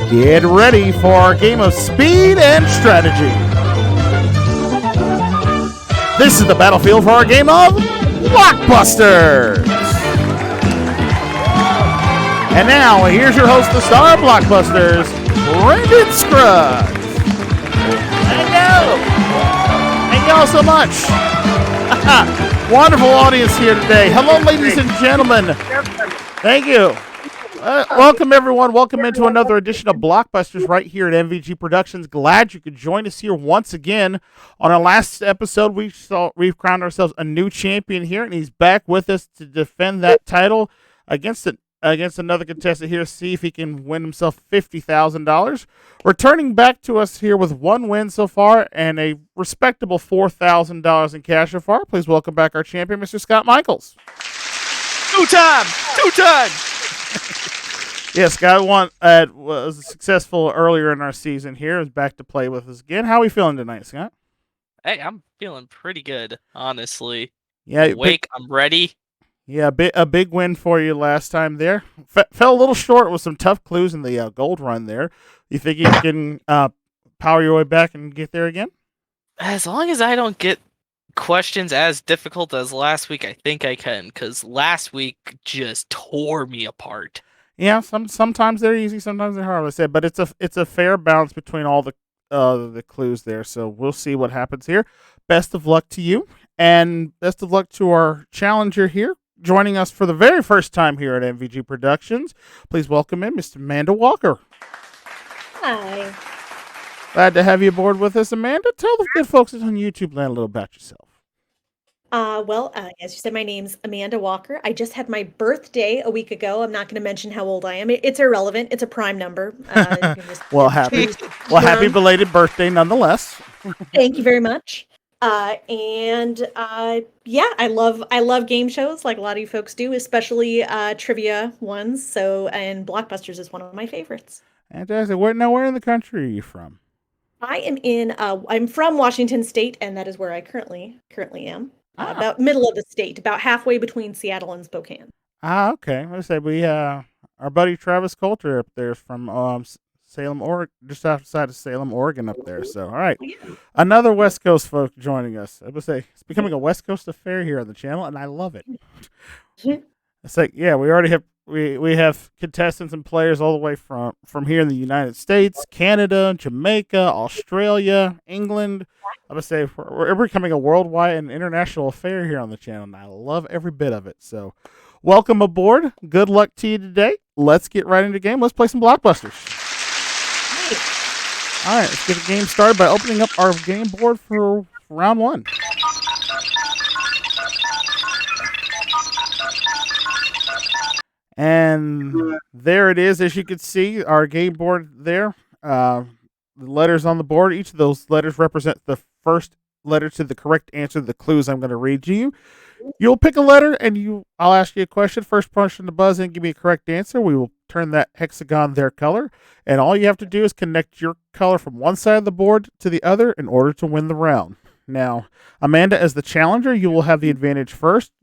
Get ready for our game of speed and strategy. This is the battlefield for our game of Blockbusters. And now, here's your host, the star of Blockbusters, Brendan Scruggs. Thank you. Thank you all so much. Wonderful audience here today. Hello, ladies and gentlemen. Thank you. Welcome, everyone. Welcome into another edition of Blockbusters right here at MVG Productions. Glad you could join us here once again. On our last episode, we've crowned ourselves a new champion here, and he's back with us to defend that title against another contestant here to see if he can win himself $50,000. Returning back to us here with one win so far and a respectable $4,000 in cash so far. Please welcome back our champion, Mr. Scott Michaels. Two time. Yeah, Scott was successful earlier in our season here. Is back to play with us again. How are we feeling tonight, Scott? Hey, I'm feeling pretty good, honestly. Yeah, I'm ready. Yeah, a big win for you last time there. Fell a little short with some tough clues in the gold run there. You think you can power your way back and get there again? As long as I don't get questions as difficult as last week, I think I can, because last week just tore me apart. Yeah, sometimes they're easy, sometimes they're hard. Like I said, but it's a fair balance between all the clues there. So we'll see what happens here. Best of luck to you, and best of luck to our challenger here, joining us for the very first time here at MVG Productions. Please welcome in Miss Amanda Walker. Hi. Glad to have you aboard with us, Amanda. Tell the good folks on YouTube land a little about yourself. As you said, my name's Amanda Walker. I just had my birthday a week ago. I'm not going to mention how old I am. It's irrelevant. It's a prime number. Happy belated birthday nonetheless. Thank you very much. I love game shows like a lot of you folks do, especially trivia ones. And Blockbusters is one of my favorites. Fantastic. Where in the country are you from? I'm from Washington State, and that is where I currently am. About middle of the state, about halfway between Seattle and Spokane. Okay. Let's say our buddy Travis Coulter up there is from Salem, Oregon, just outside of Salem, Oregon up there. So, all right. Another West Coast folk joining us. I would say it's becoming a West Coast affair here on the channel, and I love it. It's like, yeah, we already have we have contestants and players all the way from here in the United States, Canada, Jamaica, Australia, England. I would say we're becoming a worldwide and international affair here on the channel, and I love every bit of it. So, welcome aboard. Good luck to you today. Let's get right into the game. Let's play some Blockbusters. All right, let's get the game started by opening up our game board for round one. And there it is, as you can see, our game board there. The letters on the board, each of those letters represent the first letter to the correct answer to the clues I'm going to read to you. You'll pick a letter, and I'll ask you a question. First person to buzz in, give me a correct answer. We will turn that hexagon their color, and all you have to do is connect your color from one side of the board to the other in order to win the round. Now, Amanda, as the challenger, you will have the advantage first.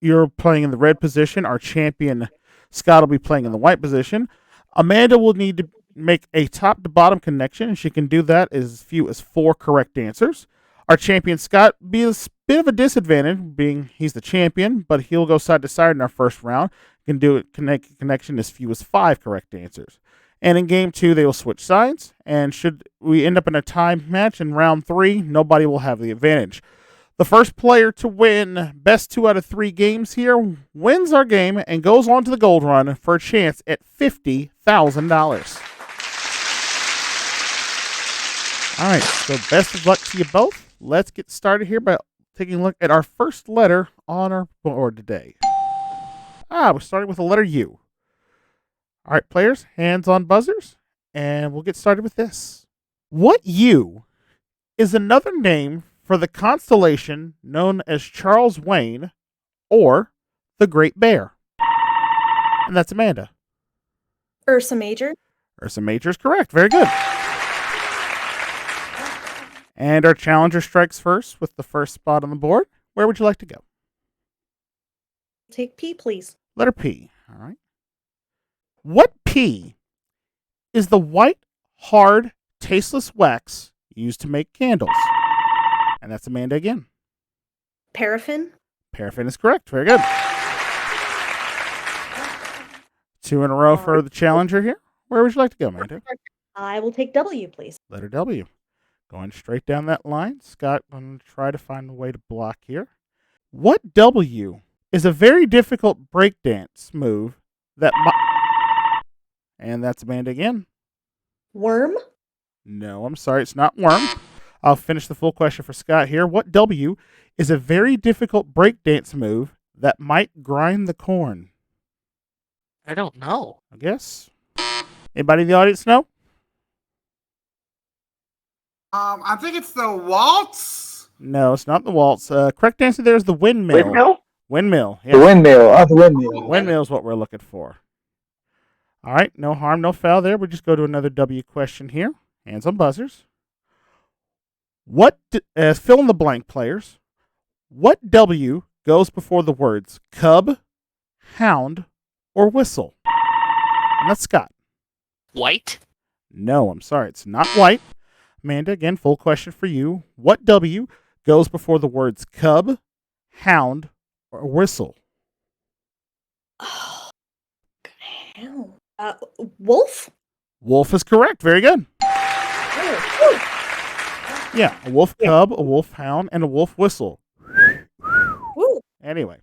You're playing in the red position. Our champion, Scott, will be playing in the white position. Amanda will need to make a top-to-bottom connection, and she can do that as few as 4 correct answers. Our champion, Scott, be a bit of a disadvantage, being he's the champion, but he'll go side to side in our first round. Can do it connection as few as 5 correct answers. And in game 2, they will switch sides, and should we end up in a tie match in round 3, nobody will have the advantage. The first player to win best 2 out of 3 games here wins our game and goes on to the gold run for a chance at $50,000. All right, so best of luck to you both. Let's get started here by taking a look at our first letter on our board today. We're starting with the letter U. All right, players, hands on buzzers, and we'll get started with this. What U is another name for the constellation known as Charles Wain or the Great Bear? And that's Amanda. Ursa Major. Ursa Major is correct. Very good. And our challenger strikes first with the first spot on the board. Where would you like to go? Take P, please. Letter P. All right. What P is the white, hard, tasteless wax used to make candles? And that's Amanda again. Paraffin. Paraffin is correct. Very good. 2 in a row for the challenger here. Where would you like to go, Amanda? I will take W, please. Letter W. Going straight down that line. Scott, I'm going to try to find a way to block here. What W is a very difficult breakdance move that and that's Amanda again. Worm. No, I'm sorry, it's not worm. I'll finish the full question for Scott here. What W is a very difficult breakdance move that might grind the corn? I don't know. I guess. Anybody in the audience know? I think it's the waltz. No, it's not the waltz. Correct answer there is the windmill. Windmill? Windmill. The Yes. windmill. Oh, the windmill. Windmill is what we're looking for. All right, no harm, no foul there. We'll just go to another W question here. Hands on buzzers. Fill in the blank, players. What W goes before the words cub, hound, or whistle? And that's Scott. White? No, I'm sorry, it's not white. Amanda, again, full question for you. What W goes before the words cub, hound, or whistle? Oh, hell. Wolf. Wolf is correct. Very good. Oh, Yeah, a wolf cub, a wolf hound, and a wolf whistle. woo. Anyway,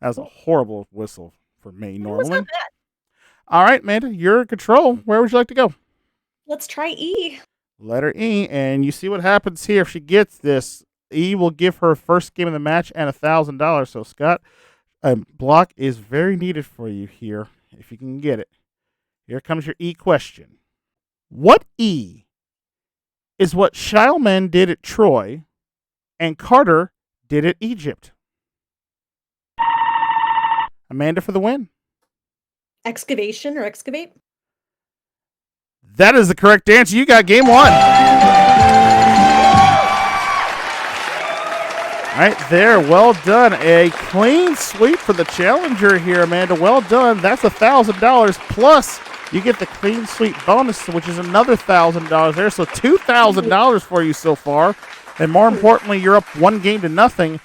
that was a horrible whistle for me It was normally. not bad. All right, Amanda, you're in control. Where would you like to go? Let's try E. Letter E, and you see what happens here. If she gets this, E will give her first game of the match and $1,000. So, Scott, a block is very needed for you here, if you can get it. Here comes your E question. What E is what Shileman did at Troy and Carter did at Egypt? Amanda for the win. Excavation or excavate? That is the correct answer. You got game one. All right, there. Well done. A clean sweep for the challenger here, Amanda. Well done. That's $1,000 plus you get the clean sweep bonus, which is another $1,000 there. So $2,000 for you so far. And more importantly, you're up 1-0.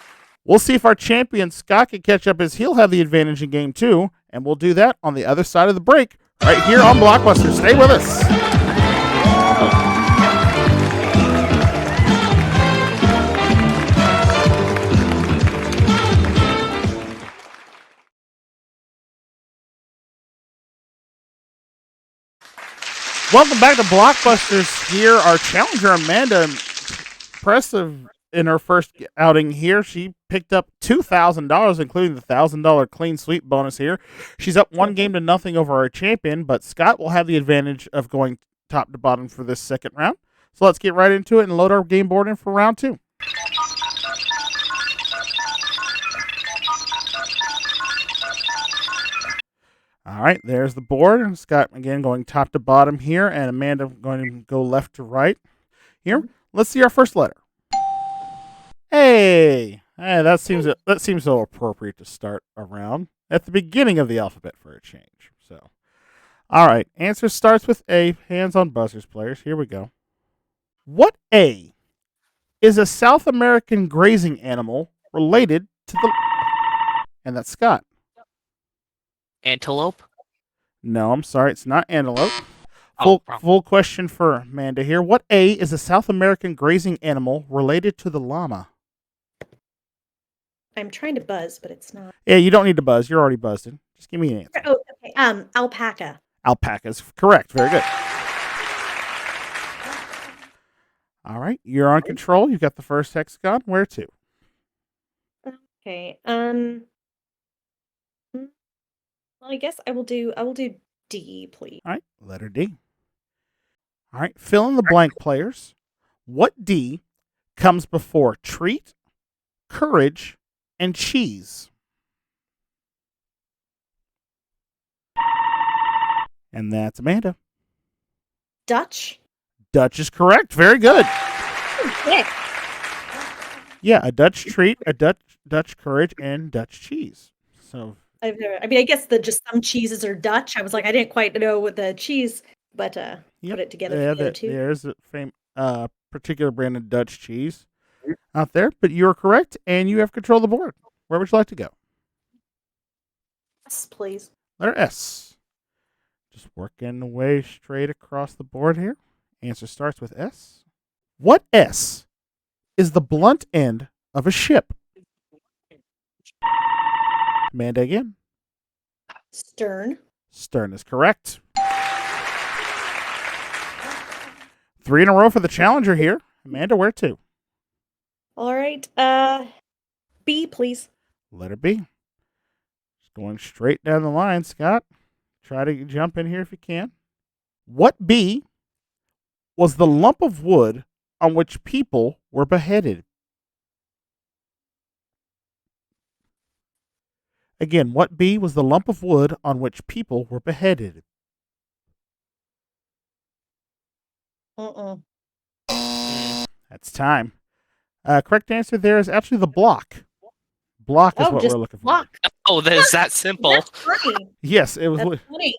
We'll see if our champion Scott can catch up, as he'll have the advantage in game 2. And we'll do that on the other side of the break, right here on Blockbusters. Stay with us. Welcome back to Blockbusters here. Our challenger, Amanda, impressive in her first outing here. She picked up $2,000, including the $1,000 clean sweep bonus here. She's up 1-0 over our champion, but Scott will have the advantage of going top to bottom for this second round. So let's get right into it and load our game board in for round 2. All right, there's the board. Scott, again, going top to bottom here, and Amanda going to go left to right here. Let's see our first letter. Hey, that seems so appropriate to start around at the beginning of the alphabet for a change. So, all right, answer starts with A. Hands on buzzers, players. Here we go. What A is a South American grazing animal related to the... And that's Scott. Antelope? No, I'm sorry, it's not antelope. Oh, Full question for Amanda here. What A is a South American grazing animal related to the llama? I'm trying to buzz, but it's not. Yeah, you don't need to buzz. You're already buzzed in. Just give me an answer. Oh, okay. Alpaca. Alpaca's correct. Very good. All right, you're on control. You've got the first hexagon. Where to? Okay. Well, I guess I will do D, please. All right, letter D. All right, fill in the blank, players. What D comes before treat, courage, and cheese? And that's Amanda. Dutch. Dutch is correct. Very good. Yeah. Yeah, a Dutch treat, a Dutch courage, and Dutch cheese. So I guess just some cheeses are Dutch. I was like, I didn't quite know what the cheese but Yep. put it together Yeah, for the other two. there's a particular brand of Dutch cheese out there, but you're correct, and you have control of the board. Where would you like to go? Yes, please. Letter S. Just working the way straight across the board here. Answer starts with S. What S is the blunt end of a ship? Amanda again. Stern. Stern is correct. 3 in a row for the challenger here. Amanda, where to? All right. B, please. Letter B. Just going straight down the line, Scott. Try to jump in here if you can. What B was the lump of wood on which people were beheaded? Again, what B was the lump of wood on which people were beheaded? That's time. Correct answer there is actually the block. Block is Oh, what just we're looking for. block. Oh, that is that simple. That's funny. Yes, it was. That's funny.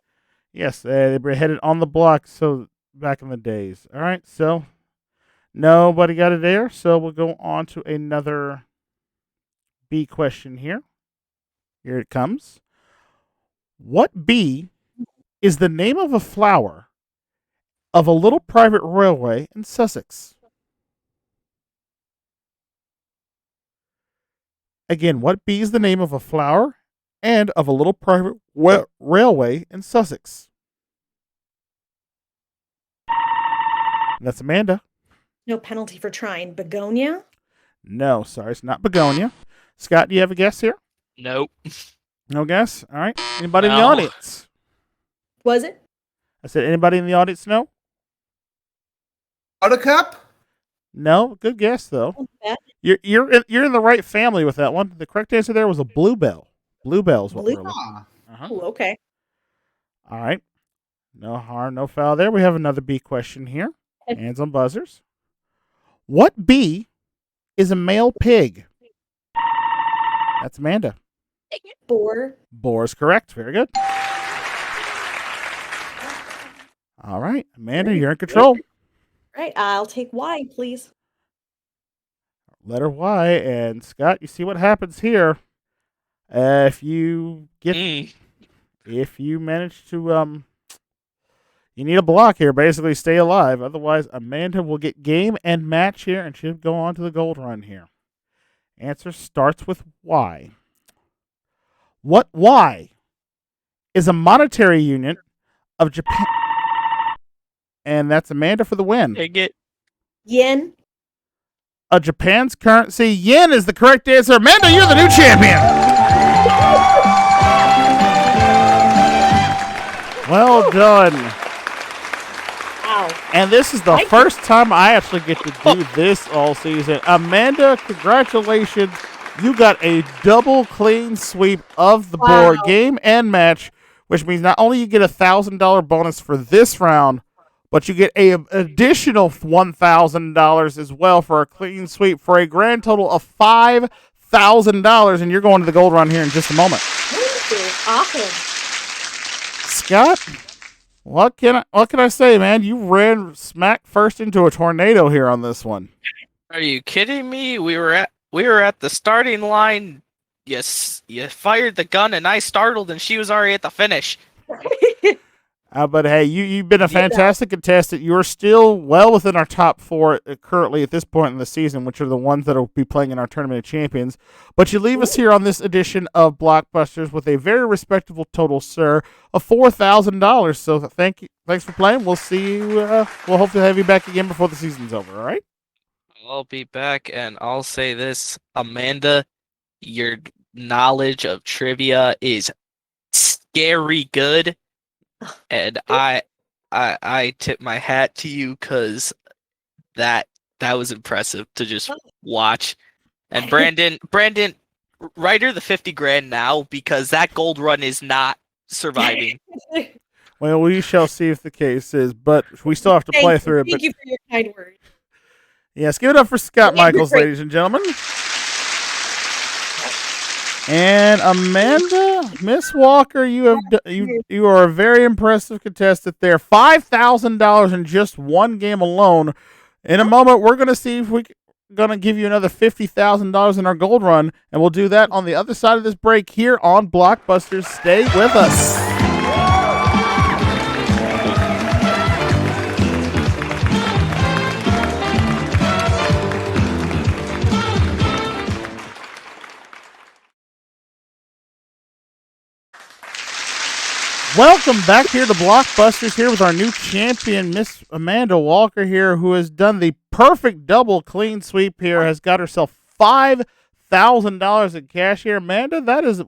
Yes, they were headed on the block. So back in the days. All right, so nobody got it there. So we'll go on to another B question here. Here it comes. What B is the name of a flower of a little private railway in Sussex? Again, what B is the name of a flower and of a little private railway in Sussex? That's Amanda. No penalty for trying. Begonia? No, sorry, it's not begonia. Scott, do you have a guess here? Nope. No guess? All right. Anybody in the No. audience? Was it? I said, anybody in the audience know? Buttercup? No. Good guess, though. Not bad. You're in the right family with that one. The correct answer there was a bluebell. Bluebell is what we're looking Ah, uh-huh. Ooh, okay. All right. No harm, no foul there. We have another B question here. Hands on buzzers. What bee is a male pig? That's Amanda. Boar. Boar is correct. Very good. All right. Amanda, you're in control. Right. I'll take Y, please. Letter Y. And Scott, you see what happens here. If you manage to you need a block here, basically stay alive. Otherwise, Amanda will get game and match here, and she'll go on to the gold run here. Answer starts with Y. What Y is a monetary unit of Japan? And that's Amanda for the win. Dang it. Yen. A Japan's currency, yen, is the correct answer. Amanda, you're the new champion. Well done. Ow. And this is the first time I actually get to do this all season. Amanda, congratulations. You got a double clean sweep of the board, game and match, which means not only you get $1,000 bonus for this round, but you get an additional $1,000 as well for a clean sweep for a grand total of $5,000. And you're going to the gold run here in just a moment. Awesome. Scott, what can I say, man? You ran smack first into a tornado here on this one. Are you kidding me? We were at the starting line. Yes, you fired the gun, and I startled, and she was already at the finish. But hey, you've been a fantastic contestant. You're still well within our top 4 currently at this point in the season, which are the ones that will be playing in our Tournament of Champions. But you leave us here on this edition of Blockbusters with a very respectable total, sir, of $4,000. So thanks for playing. We'll see you. We'll hopefully have you back again before the season's over. All right. I'll be back, and I'll say this, Amanda, your knowledge of trivia is scary good. And I tip my hat to you because that was impressive to just watch. And Brandon, write her the 50 grand now because that gold run is not surviving. Well, we shall see if the case is, but we still have to play through it. Thank you for your kind words. Yes, give it up for Scott Michaels, ladies and gentlemen. And Amanda, Miss Walker, you are a very impressive contestant there. $5,000 in just one game alone. In a moment, we're going to see if we're going to give you another $50,000 in our gold run, and we'll do that on the other side of this break here on Blockbusters. Stay with us. Welcome back here to Blockbusters here with our new champion, Miss Amanda Walker here, who has done the perfect double clean sweep here, has got herself $5,000 in cash here. Amanda,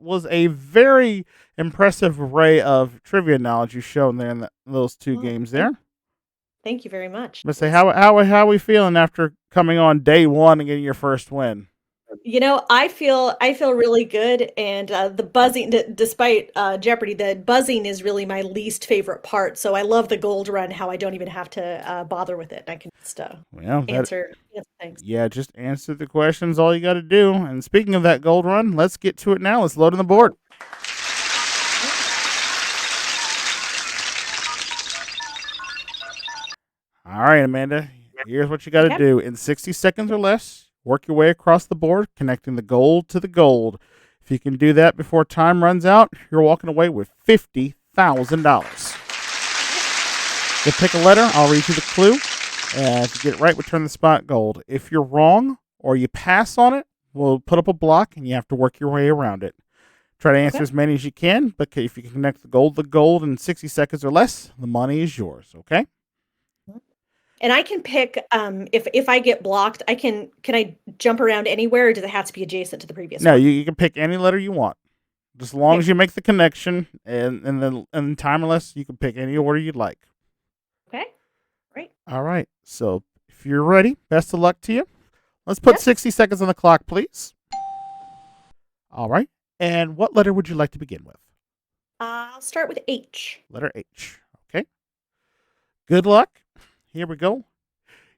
was a very impressive array of trivia knowledge you've shown there in those two games there. Thank you very much. Let's say, how are we feeling after coming on day one and getting your first win? I feel really good, and the buzzing, despite Jeopardy, the buzzing is really my least favorite part. So I love the gold run, how I don't even have to bother with it. I can just answer things. Yeah, just answer the questions. All you got to do. And speaking of that gold run, let's get to it now. Let's load on the board. All right, Amanda. Here's what you got to do. In 60 seconds or less, work your way across the board, connecting the gold to the gold. If you can do that before time runs out, you're walking away with $50,000. You pick a letter, I'll read you the clue. If you get it right, return the spot gold. If you're wrong or you pass on it, we'll put up a block and you have to work your way around it. Try to answer as many as you can, but if you can connect the gold in 60 seconds or less, the money is yours, okay? And I can pick if I get blocked, can I jump around anywhere, or does it have to be adjacent to the previous No, one? you can pick any letter you want. Just as long as you make the connection and timeless, you can pick any order you'd like. Okay. Great. All right. So if you're ready, best of luck to you. Let's put 60 seconds on the clock, please. All right. And what letter would you like to begin with? I'll start with H. Letter H. Okay. Good luck. Here we go.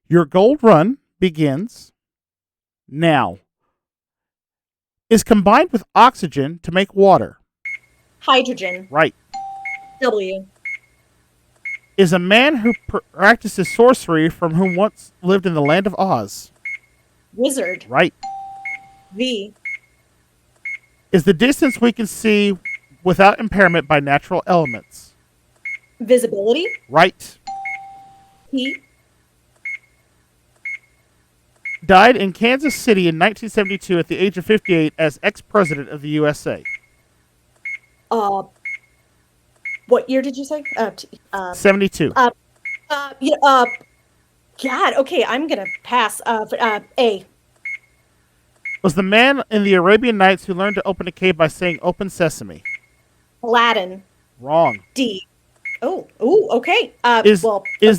Your gold run begins now. Is combined with oxygen to make water. Hydrogen. Right. W. Is a man who practices sorcery from whom once lived in the land of Oz. Wizard. Right. V. Is the distance we can see without impairment by natural elements. Visibility. Right. P. Died in Kansas City in 1972 at the age of 58 as ex-president of the USA. What year did you say? 72. God, okay, I'm gonna pass. A. Was the man in the Arabian Nights who learned to open a cave by saying "Open Sesame"? Aladdin. Wrong. D. Oh, okay. Is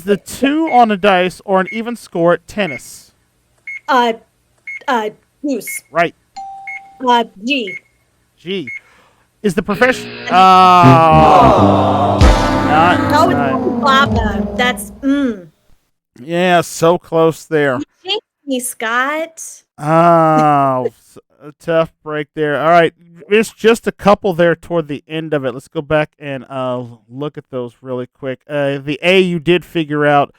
the 2 on a dice or an even score at tennis? Goose. Right. G. G. Is the profession? Not. Baba. That's Yeah, so close there. You changed me, Scott. Oh, a tough break there. All right, there's just a couple there toward the end of it. Let's go back and look at those really quick. The A you did figure out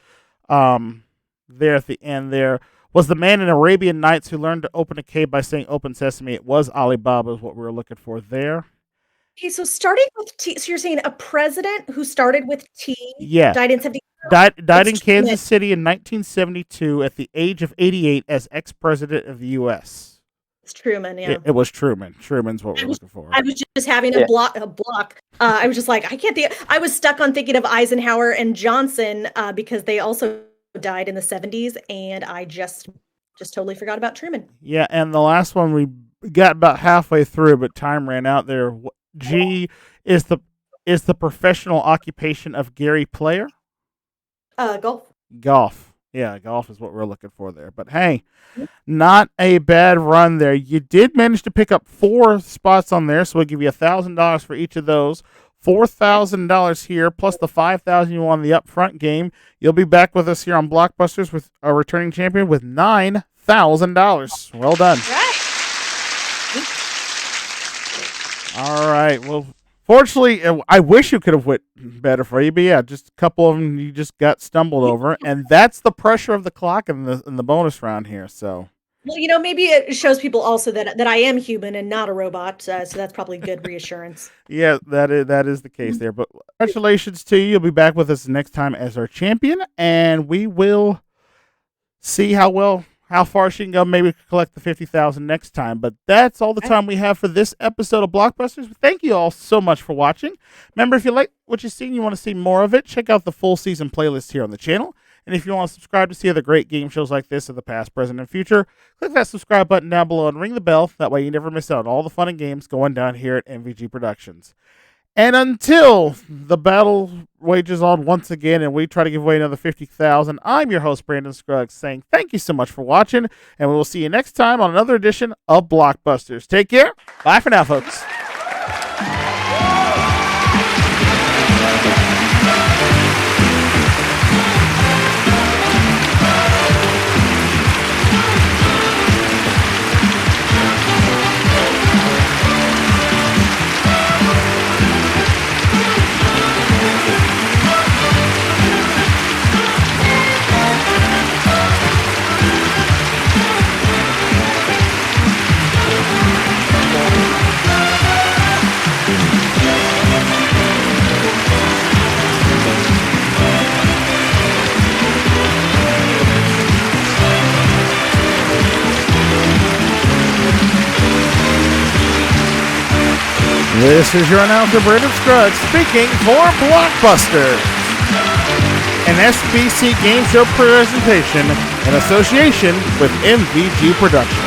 there at the end there. Was the man in Arabian Nights who learned to open a cave by saying "Open Sesame"? It was Alibaba is what we were looking for there. Okay, so starting with T. So you're saying a president who started with T, Yeah. died in 70. Died in It's Kansas City in 1972 at the age of 88 as ex-president of the U.S. It's Truman, yeah. It was Truman. Truman's what we're looking for. I was just having a block. I was just like, I can't think. I was stuck on thinking of Eisenhower and Johnson because they also died in the 70s, and I just totally forgot about Truman. Yeah, and the last one we got about halfway through, but time ran out there. G is the professional occupation of Gary Player. Golf. Golf. Yeah, golf is what we're looking for there. But hey, not a bad run there. You did manage to pick up 4 spots on there, so we'll give you $1,000 for each of those. $4,000 here, plus the $5,000 you won the upfront game. You'll be back with us here on Blockbusters with a returning champion with $9,000. Well done. Right. All right. Well, fortunately, I wish you could have went better for you, but yeah, just a couple of them you just got stumbled over, and that's the pressure of the clock in the bonus round here. So. Well, maybe it shows people also that I am human and not a robot, so that's probably good reassurance. Yeah, that is the case there. But congratulations to you. You'll be back with us next time as our champion, and we will see how far she can go. Maybe collect the 50,000 next time. But that's all the time we have for this episode of Blockbusters. Thank you all so much for watching. Remember, if you like what you've seen, you want to see more of it, check out the full season playlist here on the channel. And if you want to subscribe to see other great game shows like this of the past, present, and future, click that subscribe button down below and ring the bell. That way you never miss out on all the fun and games going down here at MVG Productions. And until the battle wages on once again and we try to give away another 50,000, I'm your host, Brandon Scruggs, saying thank you so much for watching, and we will see you next time on another edition of Blockbusters. Take care. Bye for now, folks. This is your announcer, Brandon Scruggs, speaking for Blockbusters, an SBC game show presentation in association with MVG Productions.